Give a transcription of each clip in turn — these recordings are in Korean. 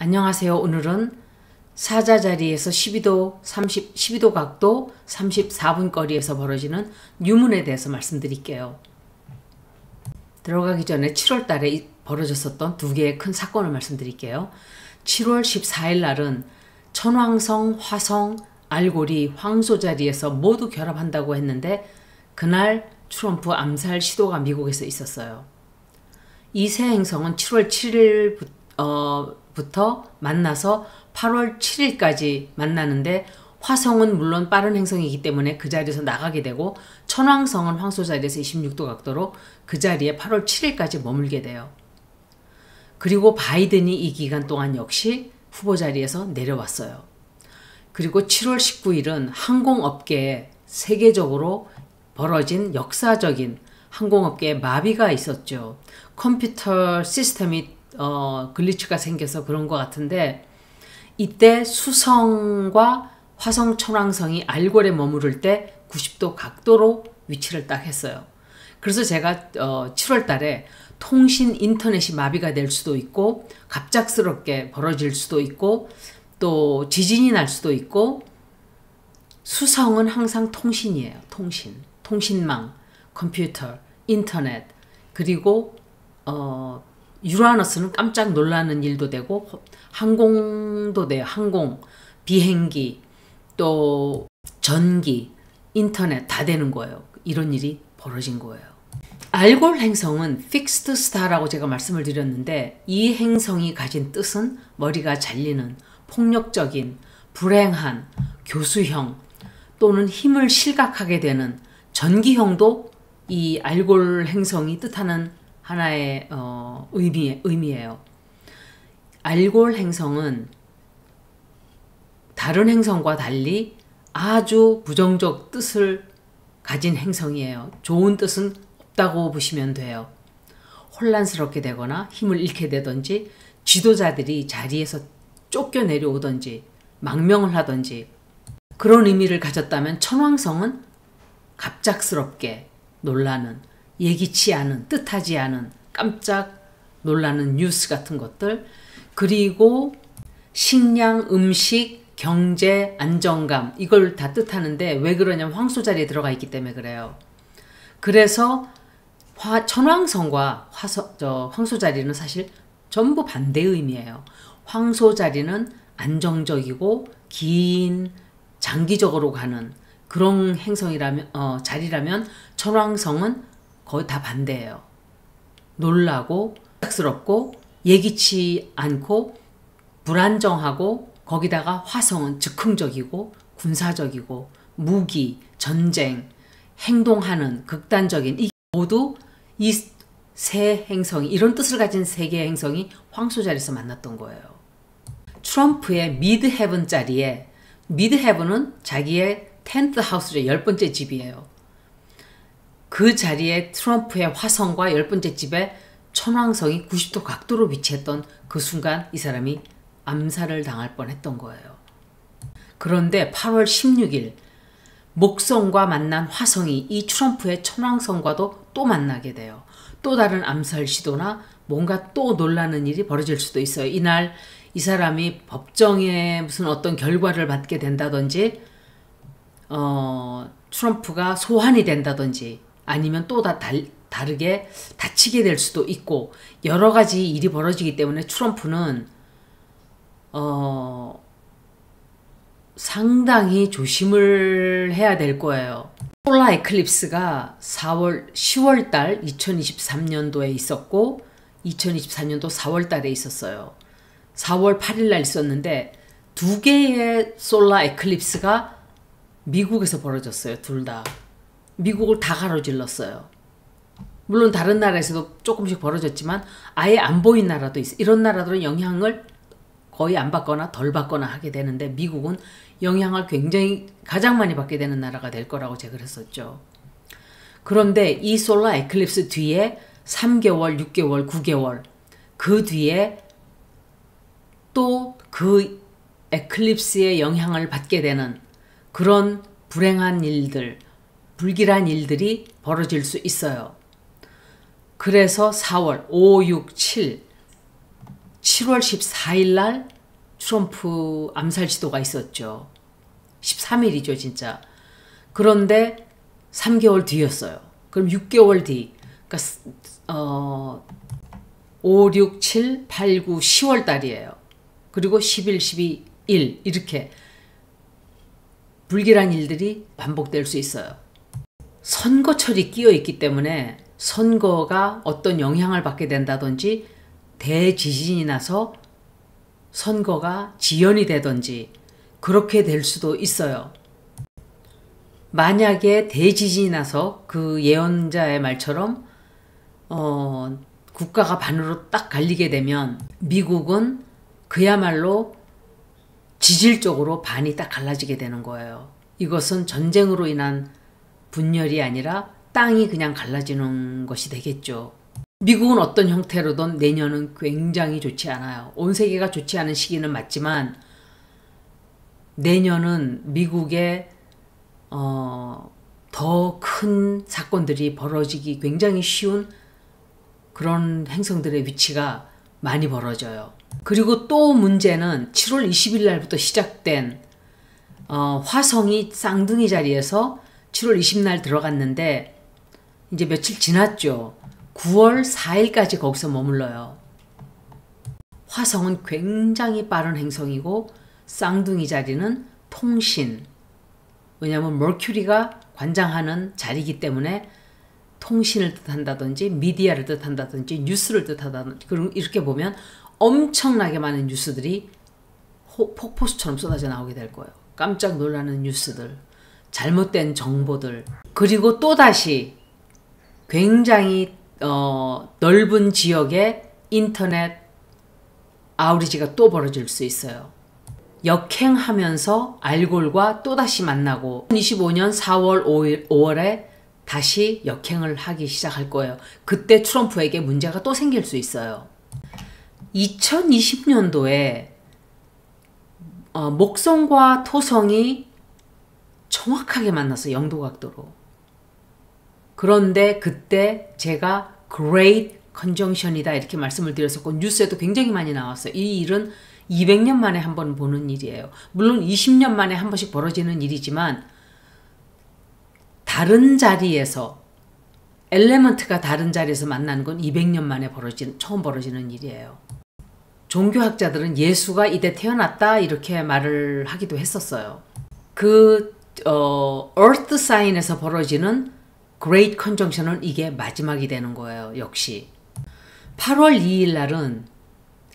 안녕하세요. 오늘은 사자자리에서 12도 각도 34분 거리에서 벌어지는 유문에 대해서 말씀드릴게요. 들어가기 전에 7월 달에 벌어졌었던 두 개의 큰 사건을 말씀드릴게요. 7월 14일 날은 천왕성, 화성, 알골이 황소자리에서 모두 결합한다고 했는데 그날 트럼프 암살 시도가 미국에서 있었어요. 이 세 행성은 7월 7일부터 만나서 8월 7일까지 만나는데 화성은 물론 빠른 행성이기 때문에 그 자리에서 나가게 되고 천왕성은 황소자리에서 26도 각도로 그 자리에 8월 7일까지 머물게 돼요. 그리고 바이든이 이 기간 동안 역시 후보 자리에서 내려왔어요. 그리고 7월 19일은 항공업계에 세계적으로 벌어진 역사적인 항공업계에 마비가 있었죠. 컴퓨터 시스템이 글리치가 생겨서 그런 것 같은데 이때 수성과 화성 천왕성이 알골에 머무를 때 90도 각도로 위치를 딱 했어요. 그래서 제가 7월 달에 통신 인터넷이 마비가 될 수도 있고 갑작스럽게 벌어질 수도 있고 또 지진이 날 수도 있고 수성은 항상 통신이에요. 통신망, 컴퓨터, 인터넷 그리고 유라너스는 깜짝 놀라는 일도 되고 항공도 돼요. 항공, 비행기, 또 전기, 인터넷 다 되는 거예요. 이런 일이 벌어진 거예요. 알골 행성은 픽스드 스타라고 제가 말씀을 드렸는데 이 행성이 가진 뜻은 머리가 잘리는, 폭력적인, 불행한, 교수형 또는 힘을 실각하게 되는 전기형도 이 알골 행성이 뜻하는 하나의 의미예요. 알골 행성은 다른 행성과 달리 아주 부정적 뜻을 가진 행성이에요. 좋은 뜻은 없다고 보시면 돼요. 혼란스럽게 되거나 힘을 잃게 되든지 지도자들이 자리에서 쫓겨 내려오든지 망명을 하든지 그런 의미를 가졌다면 천왕성은 갑작스럽게 놀라는, 예기치 않은, 뜻하지 않은 깜짝 놀라는 뉴스 같은 것들 그리고 식량, 음식, 경제, 안정감 이걸 다 뜻하는데 왜 그러냐면 황소자리에 들어가 있기 때문에 그래요. 그래서 천왕성과 황소자리는 사실 전부 반대 의미예요. 황소자리는 안정적이고 긴 장기적으로 가는 그런 행성이라면 자리라면 천왕성은 거의 다 반대예요. 놀라고 갑작스럽고 예기치 않고 불안정하고 거기다가 화성은 즉흥적이고 군사적이고 무기, 전쟁, 행동하는 극단적인 이 모두 이 세 행성이 이런 뜻을 가진 세 개의 행성이 황소자리에서 만났던 거예요. 트럼프의 미드헤븐 자리에 미드헤븐은 자기의 텐트 하우스죠. 10번째 집이에요. 그 자리에 트럼프의 화성과 10번째 집에 천왕성이 90도 각도로 위치했던 그 순간 이 사람이 암살을 당할 뻔했던 거예요. 그런데 8월 16일 목성과 만난 화성이 이 트럼프의 천왕성과도 또 만나게 돼요. 또 다른 암살 시도나 뭔가 또 놀라는 일이 벌어질 수도 있어요. 이날 이 사람이 법정에 무슨 어떤 결과를 받게 된다든지 트럼프가 소환이 된다든지 아니면 또 다르게 다치게 될 수도 있고 여러 가지 일이 벌어지기 때문에 트럼프는 상당히 조심을 해야 될 거예요. 솔라 에클립스가 10월 달 2023년도에 있었고 2024년도 4월 달에 있었어요. 4월 8일 날 있었는데 두 개의 솔라 에클립스가 미국에서 벌어졌어요. 둘 다. 미국을 다 가로질렀어요. 물론 다른 나라에서도 조금씩 벌어졌지만 아예 안 보인 나라도 있어요. 이런 나라들은 영향을 거의 안 받거나 덜 받거나 하게 되는데 미국은 영향을 굉장히 가장 많이 받게 되는 나라가 될 거라고 제가 그랬었죠. 그런데 이 솔라 에클립스 뒤에 3개월, 6개월, 9개월 그 뒤에 또 그 에클립스의 영향을 받게 되는 그런 불행한 일들, 불길한 일들이 벌어질 수 있어요. 그래서 4월 5, 6, 7 7월 14일 날 트럼프 암살 시도가 있었죠. 13일이죠, 진짜. 그런데 3개월 뒤였어요. 그럼 6개월 뒤, 그러니까 5, 6, 7, 8, 9, 10월 달이에요. 그리고 11, 12, 1 이렇게 불길한 일들이 반복될 수 있어요. 선거철이 끼어 있기 때문에 선거가 어떤 영향을 받게 된다든지 대지진이 나서 선거가 지연이 되든지 그렇게 될 수도 있어요. 만약에 대지진이 나서 그 예언자의 말처럼 국가가 반으로 딱 갈리게 되면 미국은 그야말로 지질적으로 반이 딱 갈라지게 되는 거예요. 이것은 전쟁으로 인한 분열이 아니라 땅이 그냥 갈라지는 것이 되겠죠. 미국은 어떤 형태로든 내년은 굉장히 좋지 않아요. 온 세계가 좋지 않은 시기는 맞지만 내년은 미국에 더 큰 사건들이 벌어지기 굉장히 쉬운 그런 행성들의 위치가 많이 벌어져요. 그리고 또 문제는 7월 20일 날부터 시작된 화성이 쌍둥이 자리에서 7월 20날 들어갔는데 이제 며칠 지났죠. 9월 4일까지 거기서 머물러요. 화성은 굉장히 빠른 행성이고 쌍둥이 자리는 통신, 왜냐하면 머큐리가 관장하는 자리이기 때문에 통신을 뜻한다든지 미디어를 뜻한다든지 뉴스를 뜻한다든지 이렇게 보면 엄청나게 많은 뉴스들이 폭포수처럼 쏟아져 나오게 될 거예요. 깜짝 놀라는 뉴스들, 잘못된 정보들, 그리고 또다시 굉장히 넓은 지역에 인터넷 아우리지가 또 벌어질 수 있어요. 역행하면서 알골과 또다시 만나고 2025년 4월 5월에 다시 역행을 하기 시작할 거예요. 그때 트럼프에게 문제가 또 생길 수 있어요. 2020년도에 목성과 토성이 정확하게 만났어요. 영도각도로. 그런데 그때 제가 Great Conjunction이다 이렇게 말씀을 드렸었고 뉴스에도 굉장히 많이 나왔어요. 이 일은 200년 만에 한 번 보는 일이에요. 물론 20년 만에 한 번씩 벌어지는 일이지만 다른 자리에서 엘레먼트가 다른 자리에서 만나는 건 200년 만에 처음 벌어지는 일이에요. 종교학자들은 예수가 이때 태어났다 이렇게 말을 하기도 했었어요. 그 Earth Sign에서 벌어지는 Great Conjunction은 이게 마지막이 되는 거예요. 역시 8월 2일 날은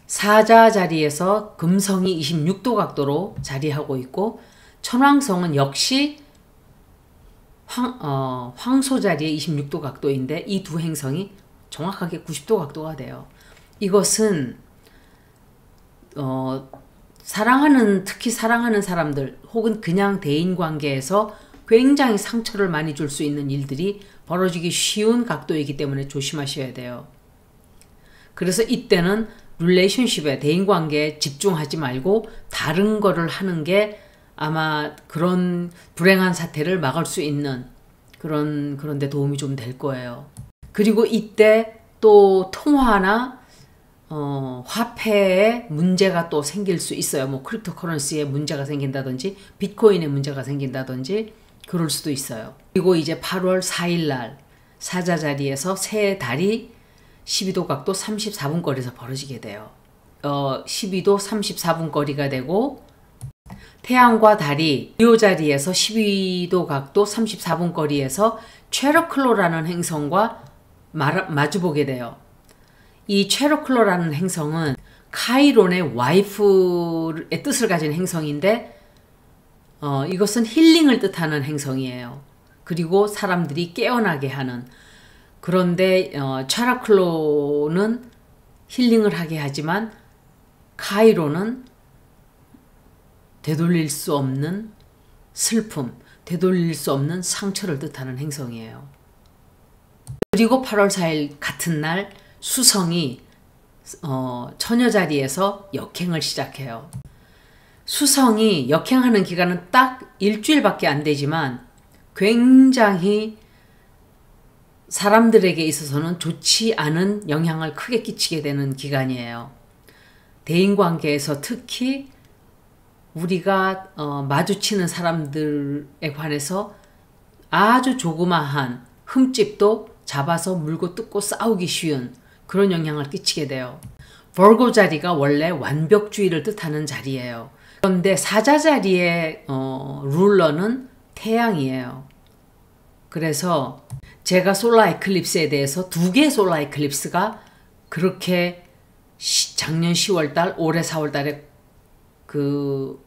사자 자리에서 금성이 26도 각도로 자리하고 있고 천왕성은 역시 황소 자리에 26도 각도인데 이 두 행성이 정확하게 90도 각도가 돼요. 이것은 특히 사랑하는 사람들 혹은 그냥 대인관계에서 굉장히 상처를 많이 줄 수 있는 일들이 벌어지기 쉬운 각도이기 때문에 조심하셔야 돼요. 그래서 이때는 릴레이션십에 대인관계에 집중하지 말고 다른 거를 하는 게 아마 그런 불행한 사태를 막을 수 있는 그런 데 도움이 좀 될 거예요. 그리고 이때 또 통화나 화폐에 문제가 또 생길 수 있어요. 뭐 크립토커런시에 문제가 생긴다든지 비트코인에 문제가 생긴다든지 그럴 수도 있어요. 그리고 이제 8월 4일 날 사자 자리에서 새 달이 12도 각도 34분 거리에서 벌어지게 돼요. 12도 34분 거리가 되고 태양과 달이 이 자리에서 12도 각도 34분 거리에서 체러클로라는 행성과 마주보게 돼요. 이 체러클로라는 행성은 카이론의 와이프의 뜻을 가진 행성인데 이것은 힐링을 뜻하는 행성이에요. 그리고 사람들이 깨어나게 하는. 그런데 체러클로는 힐링을 하게 하지만 카이론은 되돌릴 수 없는 슬픔, 되돌릴 수 없는 상처를 뜻하는 행성이에요. 그리고 8월 4일 같은 날 수성이 처녀 자리에서 역행을 시작해요. 수성이 역행하는 기간은 딱 일주일밖에 안 되지만 굉장히 사람들에게 있어서는 좋지 않은 영향을 크게 끼치게 되는 기간이에요. 대인관계에서 특히 우리가 마주치는 사람들에 관해서 아주 조그마한 흠집도 잡아서 물고 뜯고 싸우기 쉬운 그런 영향을 끼치게 돼요. 버거 자리가 원래 완벽주의를 뜻하는 자리예요. 그런데 사자 자리의 룰러는 태양이에요. 그래서 제가 솔라 에클립스에 대해서 2개의 솔라 에클립스가 그렇게 작년 10월달 올해 4월달에 그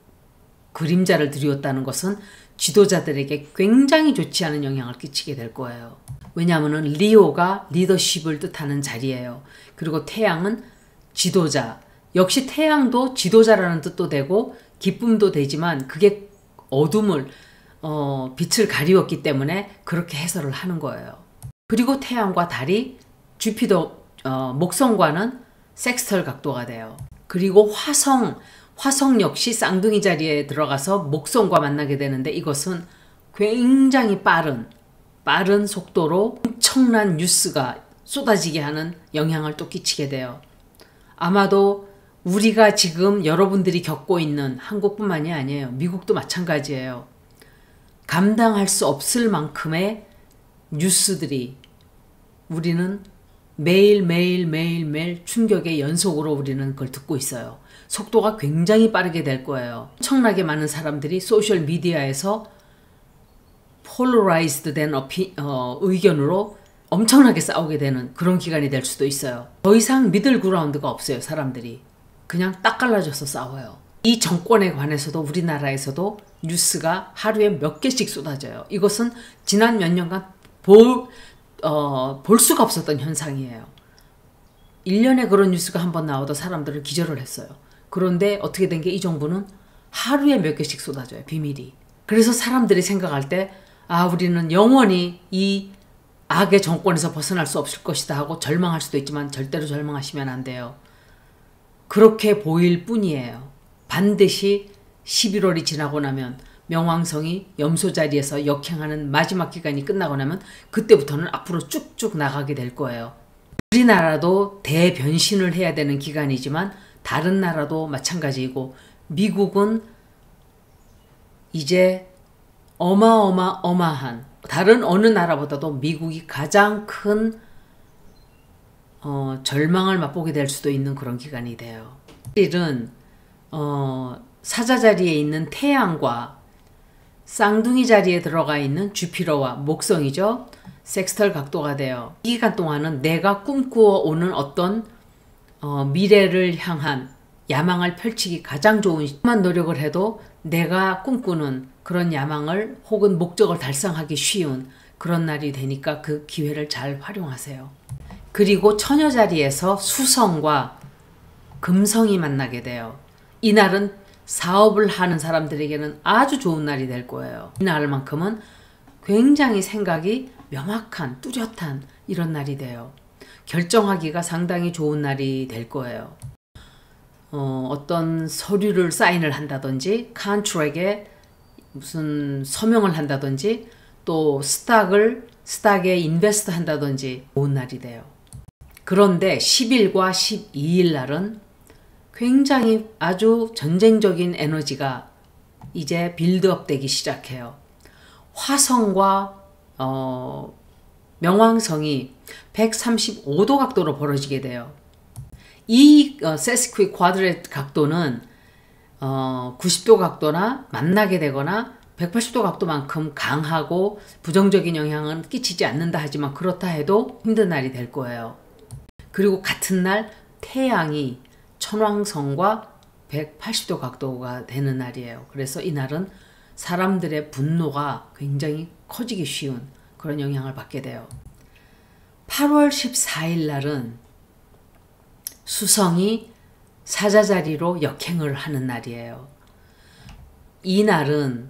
그림자를 드리웠다는 것은 지도자들에게 굉장히 좋지 않은 영향을 끼치게 될 거예요. 왜냐하면 리오가 리더십을 뜻하는 자리예요. 그리고 태양은 지도자. 역시 태양도 지도자라는 뜻도 되고 기쁨도 되지만 그게 어둠을 빛을 가리웠기 때문에 그렇게 해설을 하는 거예요. 그리고 태양과 달이 주피터 목성과는 섹스털 각도가 돼요. 그리고 화성 역시 쌍둥이 자리에 들어가서 목성과 만나게 되는데 이것은 굉장히 빠른 속도로 엄청난 뉴스가 쏟아지게 하는 영향을 또 끼치게 돼요. 아마도 우리가 지금 여러분들이 겪고 있는 한국뿐만이 아니에요. 미국도 마찬가지예요. 감당할 수 없을 만큼의 뉴스들이 우리는 매일 충격의 연속으로 우리는 그걸 듣고 있어요. 속도가 굉장히 빠르게 될 거예요. 엄청나게 많은 사람들이 소셜 미디어에서 폴러라이즈드 된 의견으로 엄청나게 싸우게 되는 그런 기간이 될 수도 있어요. 더 이상 미들 그라운드가 없어요. 사람들이 그냥 딱 갈라져서 싸워요. 이 정권에 관해서도 우리나라에서도 뉴스가 하루에 몇 개씩 쏟아져요. 이것은 지난 몇 년간 볼 수가 없었던 현상이에요. 1년에 그런 뉴스가 한 번 나와도 사람들은 기절을 했어요. 그런데 어떻게 된 게 이 정부는 하루에 몇 개씩 쏟아져요. 비밀이. 그래서 사람들이 생각할 때 우리는 영원히 이 악의 정권에서 벗어날 수 없을 것이다 하고 절망할 수도 있지만 절대로 절망하시면 안 돼요. 그렇게 보일 뿐이에요. 반드시 11월이 지나고 나면 명왕성이 염소 자리에서 역행하는 마지막 기간이 끝나고 나면 그때부터는 앞으로 쭉쭉 나가게 될 거예요. 우리나라도 대변신을 해야 되는 기간이지만 다른 나라도 마찬가지이고 미국은 이제 어마어마한 다른 어느 나라보다도 미국이 가장 큰 절망을 맛보게 될 수도 있는 그런 기간이 돼요. 실은 사자 자리에 있는 태양과 쌍둥이 자리에 들어가 있는 주피터와 목성이죠. 섹스털 각도가 돼요. 이 기간 동안은 내가 꿈꾸어 오는 어떤 미래를 향한 야망을 펼치기 가장 좋은 시간. 노력을 해도 내가 꿈꾸는 그런 야망을 혹은 목적을 달성하기 쉬운 그런 날이 되니까 그 기회를 잘 활용하세요. 그리고 처녀 자리에서 수성과 금성이 만나게 돼요. 이 날은 사업을 하는 사람들에게는 아주 좋은 날이 될 거예요. 이 날만큼은 굉장히 생각이 명확한 뚜렷한 이런 날이 돼요. 결정하기가 상당히 좋은 날이 될 거예요. 어떤 서류를 사인을 한다든지 컨트랙에 무슨 서명을 한다든지 또 스탁에 인베스트 한다든지 좋은 날이 돼요. 그런데 10일과 12일 날은 굉장히 아주 전쟁적인 에너지가 이제 빌드업 되기 시작해요. 화성과 명왕성이 135도 각도로 벌어지게 돼요. 이 세스퀴 쿼드레트 각도는 90도 각도나 만나게 되거나 180도 각도만큼 강하고 부정적인 영향은 끼치지 않는다 하지만 그렇다 해도 힘든 날이 될 거예요. 그리고 같은 날 태양이 천왕성과 180도 각도가 되는 날이에요. 그래서 이 날은 사람들의 분노가 굉장히 커지기 쉬운 그런 영향을 받게 돼요. 8월 14일 날은 수성이 사자 자리로 역행을 하는 날이에요. 이 날은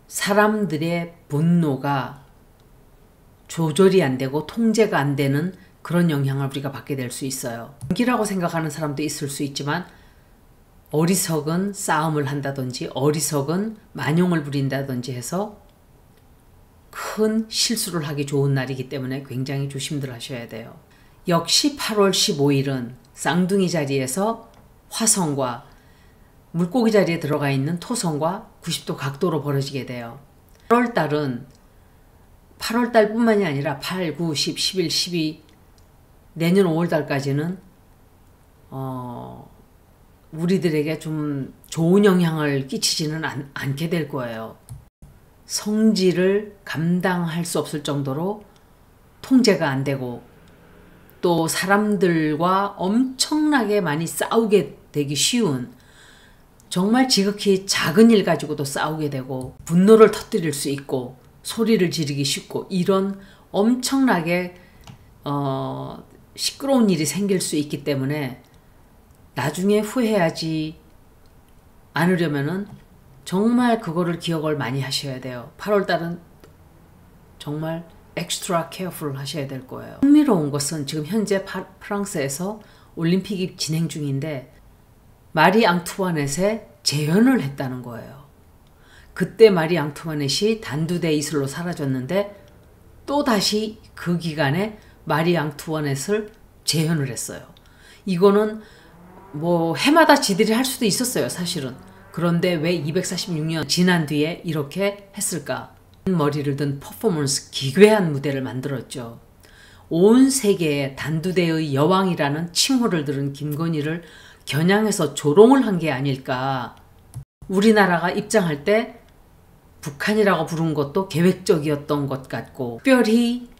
사람들의 분노가 조절이 안 되고 통제가 안 되는 그런 영향을 우리가 받게 될 수 있어요. 연기라고 생각하는 사람도 있을 수 있지만 어리석은 싸움을 한다든지 어리석은 만용을 부린다든지 해서 큰 실수를 하기 좋은 날이기 때문에 굉장히 조심들 하셔야 돼요. 역시 8월 15일은 쌍둥이 자리에서 화성과 물고기 자리에 들어가 있는 토성과 90도 각도로 벌어지게 돼요. 8월달은 8월달 뿐만이 아니라 8, 9, 10, 11, 12 내년 5월달까지는 우리들에게 좀 좋은 영향을 끼치지는 않게 될 거예요. 성질을 감당할 수 없을 정도로 통제가 안 되고 또 사람들과 엄청나게 많이 싸우게 되기 쉬운 정말 지극히 작은 일 가지고도 싸우게 되고 분노를 터뜨릴 수 있고 소리를 지르기 쉽고 이런 엄청나게 시끄러운 일이 생길 수 있기 때문에 나중에 후회하지 않으려면은 정말 그거를 기억을 많이 하셔야 돼요. 8월달은 정말 extra careful 하셔야 될 거예요. 흥미로운 것은 지금 현재 프랑스에서 올림픽이 진행 중인데 마리 앙투아넷의 재현을 했다는 거예요. 그때 마리 앙투아넷이 단두대 이슬로 사라졌는데 또다시 그 기간에 마리 앙투아넷을 재현을 했어요. 이거는 뭐 해마다 지들이 할 수도 있었어요, 사실은. 그런데 왜 246년 지난 뒤에 이렇게 했을까? 머리를 든 퍼포먼스 기괴한 무대를 만들었죠. 온 세계에 단두대의 여왕이라는 칭호를 들은 김건희를 겨냥해서 조롱을 한 게 아닐까. 우리나라가 입장할 때 북한이라고 부른 것도 계획적이었던 것 같고 특별히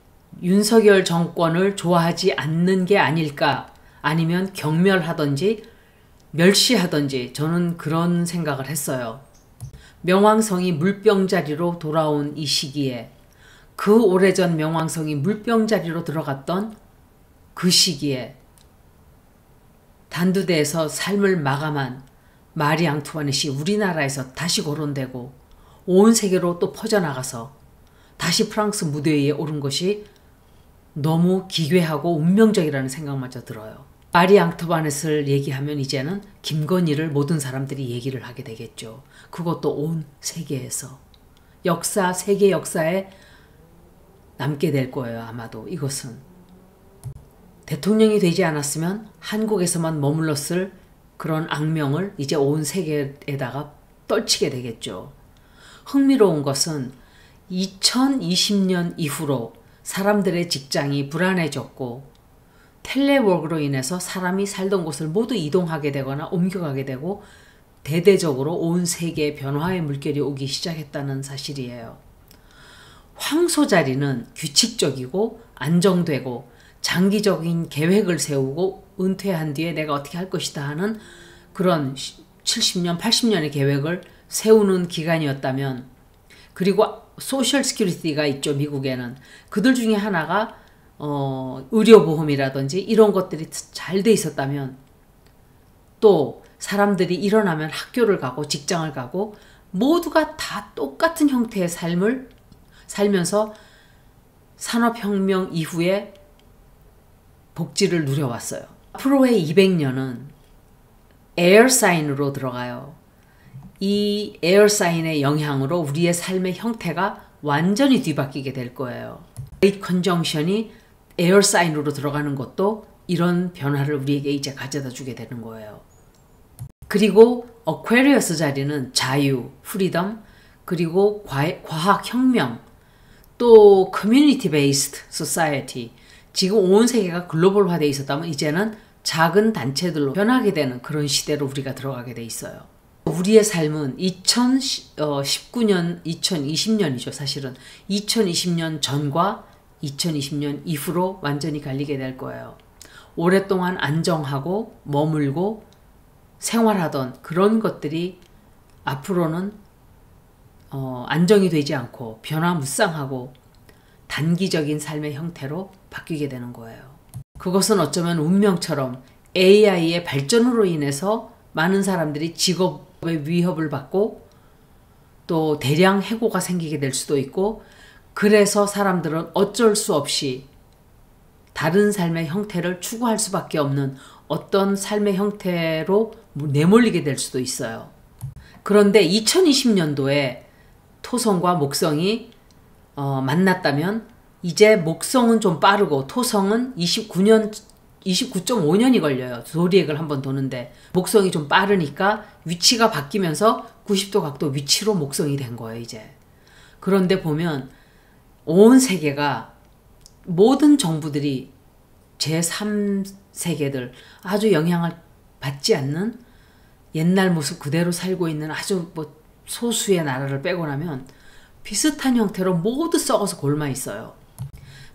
윤석열 정권을 좋아하지 않는 게 아닐까. 아니면 경멸하든지 멸시하든지 저는 그런 생각을 했어요. 명왕성이 물병자리로 돌아온 이 시기에 그 오래전 명왕성이 물병자리로 들어갔던 그 시기에 단두대에서 삶을 마감한 마리 앙투아넷이 우리나라에서 다시 거론되고 온 세계로 또 퍼져나가서 다시 프랑스 무대 위에 오른 것이 너무 기괴하고 운명적이라는 생각마저 들어요. 마리 앙투아넷을 얘기하면 이제는 김건희를 모든 사람들이 얘기를 하게 되겠죠. 그것도 온 세계에서. 세계 역사에 남게 될 거예요. 아마도 이것은. 대통령이 되지 않았으면 한국에서만 머물렀을 그런 악명을 이제 온 세계에다가 떨치게 되겠죠. 흥미로운 것은 2020년 이후로 사람들의 직장이 불안해졌고 텔레워크로 인해서 사람이 살던 곳을 모두 이동하게 되거나 옮겨가게 되고 대대적으로 온 세계에 변화의 물결이 오기 시작했다는 사실이에요. 황소 자리는 규칙적이고 안정되고 장기적인 계획을 세우고 은퇴한 뒤에 내가 어떻게 할 것이다 하는 그런 70년, 80년의 계획을 세우는 기간이었다면 그리고 소셜 시큐리티가 있죠. 미국에는. 그들 중에 하나가 의료보험이라든지 이런 것들이 잘 돼 있었다면 또 사람들이 일어나면 학교를 가고 직장을 가고 모두가 다 똑같은 형태의 삶을 살면서 산업혁명 이후에 복지를 누려왔어요. 앞으로의 200년은 에어사인으로 들어가요. 이 에어사인의 영향으로 우리의 삶의 형태가 완전히 뒤바뀌게 될 거예요. Great Conjunction이 에어사인으로 들어가는 것도 이런 변화를 우리에게 이제 가져다 주게 되는 거예요. 그리고 어퀘리어스 자리는 자유, 프리덤, 그리고 과학혁명, 또 커뮤니티 베이스드 소사이어티. 지금 온 세계가 글로벌화되어 있었다면 이제는 작은 단체들로 변하게 되는 그런 시대로 우리가 들어가게 돼 있어요. 우리의 삶은 2019년, 2020년이죠. 사실은 2020년 전과 2020년 이후로 완전히 갈리게 될 거예요. 오랫동안 안정하고 머물고 생활하던 그런 것들이 앞으로는 안정이 되지 않고 변화무쌍하고 단기적인 삶의 형태로 바뀌게 되는 거예요. 그것은 어쩌면 운명처럼 AI의 발전으로 인해서 많은 사람들이 직업의 위협을 받고 또 대량 해고가 생기게 될 수도 있고 그래서 사람들은 어쩔 수 없이 다른 삶의 형태를 추구할 수밖에 없는 어떤 삶의 형태로 내몰리게 될 수도 있어요. 그런데 2020년도에 토성과 목성이 만났다면 이제 목성은 좀 빠르고 토성은 29년 29.5년이 걸려요. 조리액을 한번 도는데 목성이 좀 빠르니까 위치가 바뀌면서 90도 각도 위치로 목성이 된 거예요, 이제. 그런데 보면 온 세계가 모든 정부들이 제3세계들 아주 영향을 받지 않는 옛날 모습 그대로 살고 있는 아주 뭐 소수의 나라를 빼고 나면 비슷한 형태로 모두 썩어서 골마 있어요.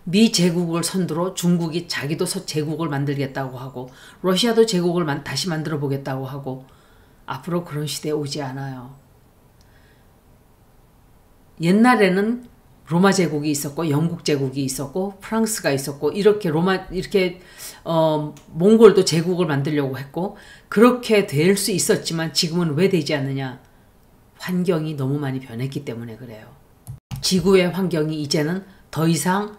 미 제국을 선두로 중국이 자기도 제국을 만들겠다고 하고 러시아도 제국을 다시 만들어 보겠다고 하고 앞으로 그런 시대에 오지 않아요. 옛날에는 로마 제국이 있었고 영국 제국이 있었고 프랑스가 있었고 이렇게 몽골도 제국을 만들려고 했고 그렇게 될 수 있었지만 지금은 왜 되지 않느냐? 환경이 너무 많이 변했기 때문에 그래요. 지구의 환경이 이제는 더 이상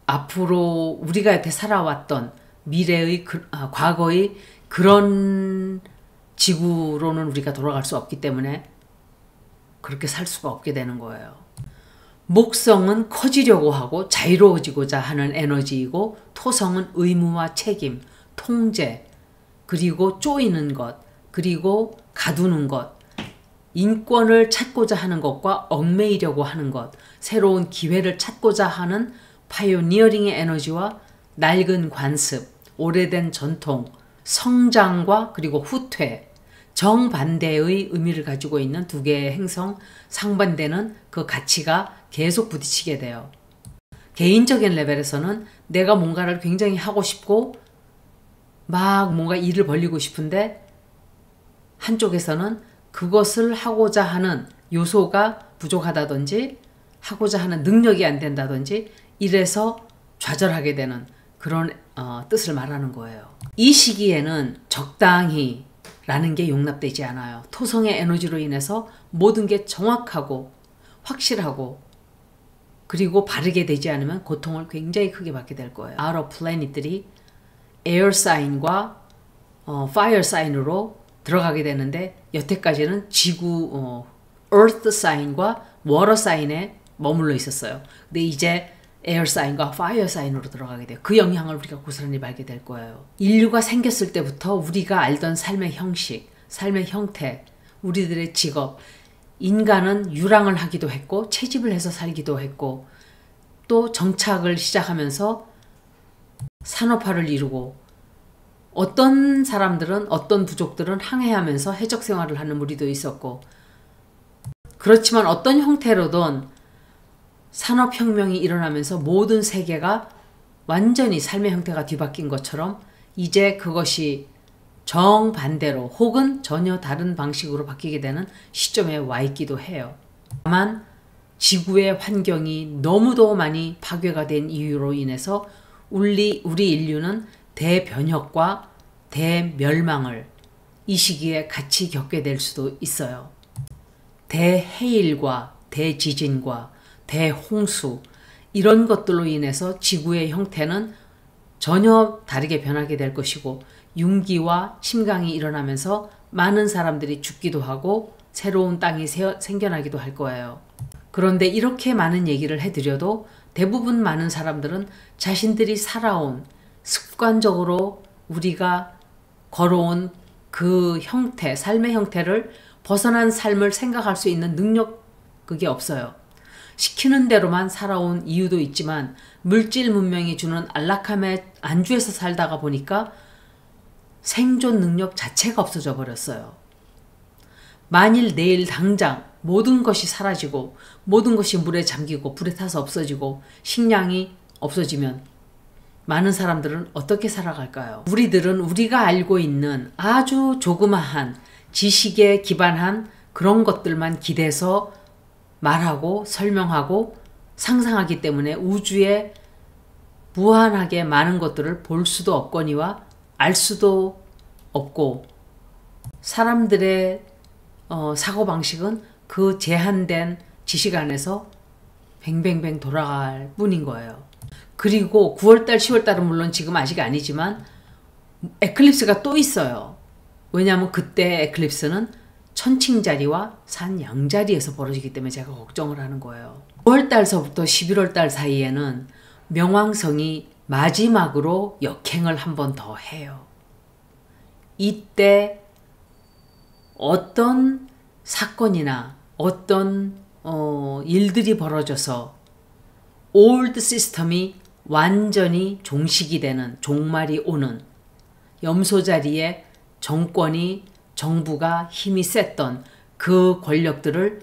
앞으로 우리가 여태 살아왔던 미래의 과거의 그런 지구로는 우리가 돌아갈 수 없기 때문에 그렇게 살 수가 없게 되는 거예요. 목성은 커지려고 하고 자유로워지고자 하는 에너지이고 토성은 의무와 책임, 통제, 그리고 쪼이는 것, 그리고 가두는 것, 인권을 찾고자 하는 것과 얽매이려고 하는 것, 새로운 기회를 찾고자 하는 파이오니어링의 에너지와 낡은 관습, 오래된 전통, 성장과 그리고 후퇴, 정반대의 의미를 가지고 있는 두 개의 행성, 상반되는 그 가치가 계속 부딪히게 돼요. 개인적인 레벨에서는 내가 뭔가를 굉장히 하고 싶고 막 뭔가 일을 벌리고 싶은데 한쪽에서는 그것을 하고자 하는 요소가 부족하다든지 하고자 하는 능력이 안 된다든지 이래서 좌절하게 되는 그런 뜻을 말하는 거예요. 이 시기에는 적당히 라는 게 용납되지 않아요. 토성의 에너지로 인해서 모든 게 정확하고 확실하고 그리고 바르게 되지 않으면 고통을 굉장히 크게 받게 될 거예요. 아러 플래닛들이 에어 사인과 파이어 사인으로 들어가게 되는데 여태까지는 지구 earth 사인과 water 사인에 머물러 있었어요. 근데 이제 에어 사인과 파이어 사인으로 들어가게 돼요. 그 영향을 우리가 고스란히 받게 될 거예요. 인류가 생겼을 때부터 우리가 알던 삶의 형식, 삶의 형태, 우리들의 직업, 인간은 유랑을 하기도 했고 채집을 해서 살기도 했고 또 정착을 시작하면서 산업화를 이루고 어떤 사람들은 어떤 부족들은 항해하면서 해적 생활을 하는 무리도 있었고 그렇지만 어떤 형태로든 산업혁명이 일어나면서 모든 세계가 완전히 삶의 형태가 뒤바뀐 것처럼 이제 그것이 정반대로 혹은 전혀 다른 방식으로 바뀌게 되는 시점에 와 있기도 해요. 다만 지구의 환경이 너무도 많이 파괴가 된 이유로 인해서 우리 인류는 대변혁과 대멸망을 이 시기에 같이 겪게 될 수도 있어요. 대해일과 대지진과 대홍수 이런 것들로 인해서 지구의 형태는 전혀 다르게 변하게 될 것이고 융기와 침강이 일어나면서 많은 사람들이 죽기도 하고 새로운 땅이 생겨나기도 할 거예요. 그런데 이렇게 많은 얘기를 해드려도 대부분 많은 사람들은 자신들이 살아온 습관적으로 우리가 걸어온 그 형태, 삶의 형태를 벗어난 삶을 생각할 수 있는 능력 그게 없어요. 시키는 대로만 살아온 이유도 있지만 물질 문명이 주는 안락함에 안주해서 살다가 보니까 생존 능력 자체가 없어져 버렸어요. 만일 내일 당장 모든 것이 사라지고 모든 것이 물에 잠기고 불에 타서 없어지고 식량이 없어지면 많은 사람들은 어떻게 살아갈까요? 우리들은 우리가 알고 있는 아주 조그마한 지식에 기반한 그런 것들만 기대서 말하고 설명하고 상상하기 때문에 우주에 무한하게 많은 것들을 볼 수도 없거니와 알 수도 없고 사람들의 사고방식은 그 제한된 지식 안에서 뱅뱅뱅 돌아갈 뿐인 거예요. 그리고 9월달, 10월달은 물론 지금 아직 아니지만 에클립스가 또 있어요. 왜냐하면 그때 에클립스는 천칭자리와 산 양자리에서 벌어지기 때문에 제가 걱정을 하는 거예요. 9월달서부터 11월달 사이에는 명왕성이 마지막으로 역행을 한 번 더 해요. 이때 어떤 사건이나 어떤 일들이 벌어져서 올드 시스템이 완전히 종식이 되는, 종말이 오는, 염소 자리에 정권이, 정부가 힘이 셌던 그 권력들을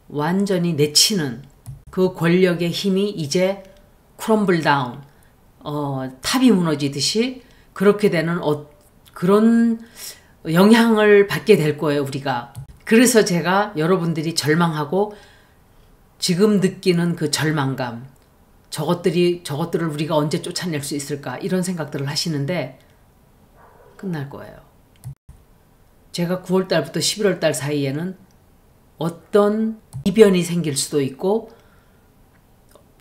완전히 내치는, 그 권력의 힘이 이제 크럼블 다운, 탑이 무너지듯이 그렇게 되는 그런 영향을 받게 될 거예요, 우리가. 그래서 제가 여러분들이 절망하고 지금 느끼는 그 절망감, 저것들을 우리가 언제 쫓아낼 수 있을까, 이런 생각들을 하시는데 끝날 거예요. 제가 9월달부터 11월달 사이에는 어떤 이변이 생길 수도 있고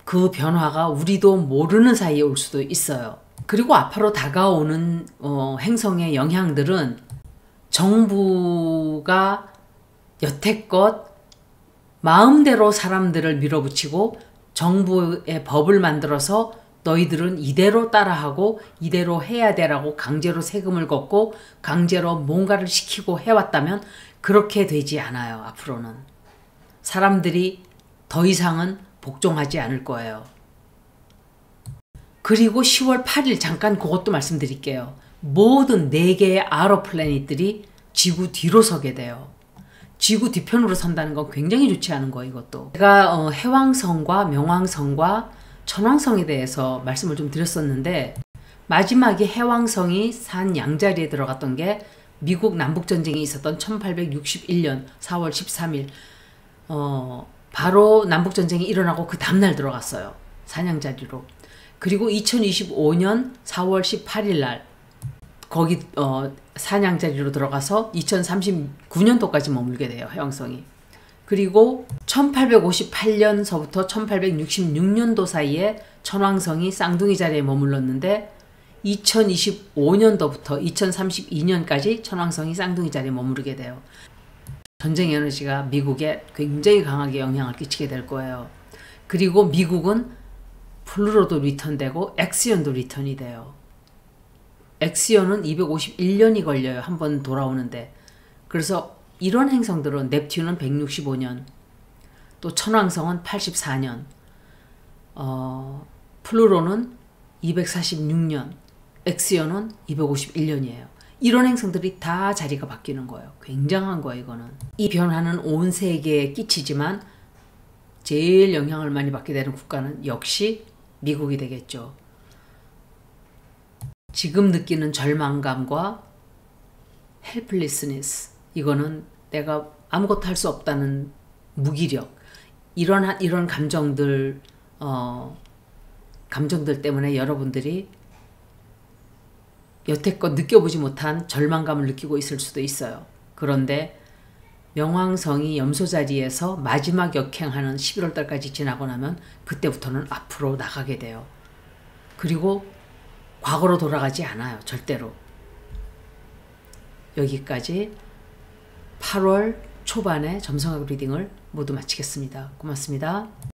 그 변화가 우리도 모르는 사이에 올 수도 있어요. 그리고 앞으로 다가오는 행성의 영향들은 정부가 여태껏 마음대로 사람들을 밀어붙이고 정부의 법을 만들어서 너희들은 이대로 따라하고 이대로 해야 되라고 강제로 세금을 걷고 강제로 뭔가를 시키고 해왔다면 그렇게 되지 않아요. 앞으로는 사람들이 더 이상은 복종하지 않을 거예요. 그리고 10월 8일 잠깐 그것도 말씀드릴게요. 모든 4개의 아로 플래닛들이 지구 뒤로 서게 돼요. 지구 뒤편으로 선다는 건 굉장히 좋지 않은 거예요. 이것도 제가 해왕성과 명왕성과 천왕성에 대해서 말씀을 좀 드렸었는데, 마지막에 해왕성이 산 양자리에 들어갔던 게 미국 남북전쟁이 있었던 1861년 4월 13일 바로 남북전쟁이 일어나고 그 다음날 들어갔어요. 산양자리로. 그리고 2025년 4월 18일 날 거기 산양자리로 들어가서 2039년도까지 머물게 돼요. 해왕성이. 그리고 1858년서부터 1866년도 사이에 천왕성이 쌍둥이 자리에 머물렀는데 2025년도부터 2032년까지 천왕성이 쌍둥이 자리에 머무르게 돼요. 전쟁 에너지가 미국에 굉장히 강하게 영향을 끼치게 될 거예요. 그리고 미국은 플루토도 리턴되고 엑시온도 리턴이 돼요. 엑시온은 251년이 걸려요. 한 번 돌아오는데. 그래서 이런 행성들은 넵튠은 165년, 또 천왕성은 84년, 플루토는 246년, 엑시온은 251년이에요. 이런 행성들이 다 자리가 바뀌는 거예요. 굉장한 거예요, 이거는. 이 변화는 온 세계에 끼치지만 제일 영향을 많이 받게 되는 국가는 역시 미국이 되겠죠. 지금 느끼는 절망감과 helplessness, 이거는 내가 아무것도 할 수 없다는 무기력, 이런 감정들 때문에 여러분들이 여태껏 느껴보지 못한 절망감을 느끼고 있을 수도 있어요. 그런데 명왕성이 염소자리에서 마지막 역행하는 11월달까지 지나고 나면 그때부터는 앞으로 나가게 돼요. 그리고 과거로 돌아가지 않아요. 절대로. 여기까지 8월 초반에 점성학 리딩을 모두 마치겠습니다. 고맙습니다.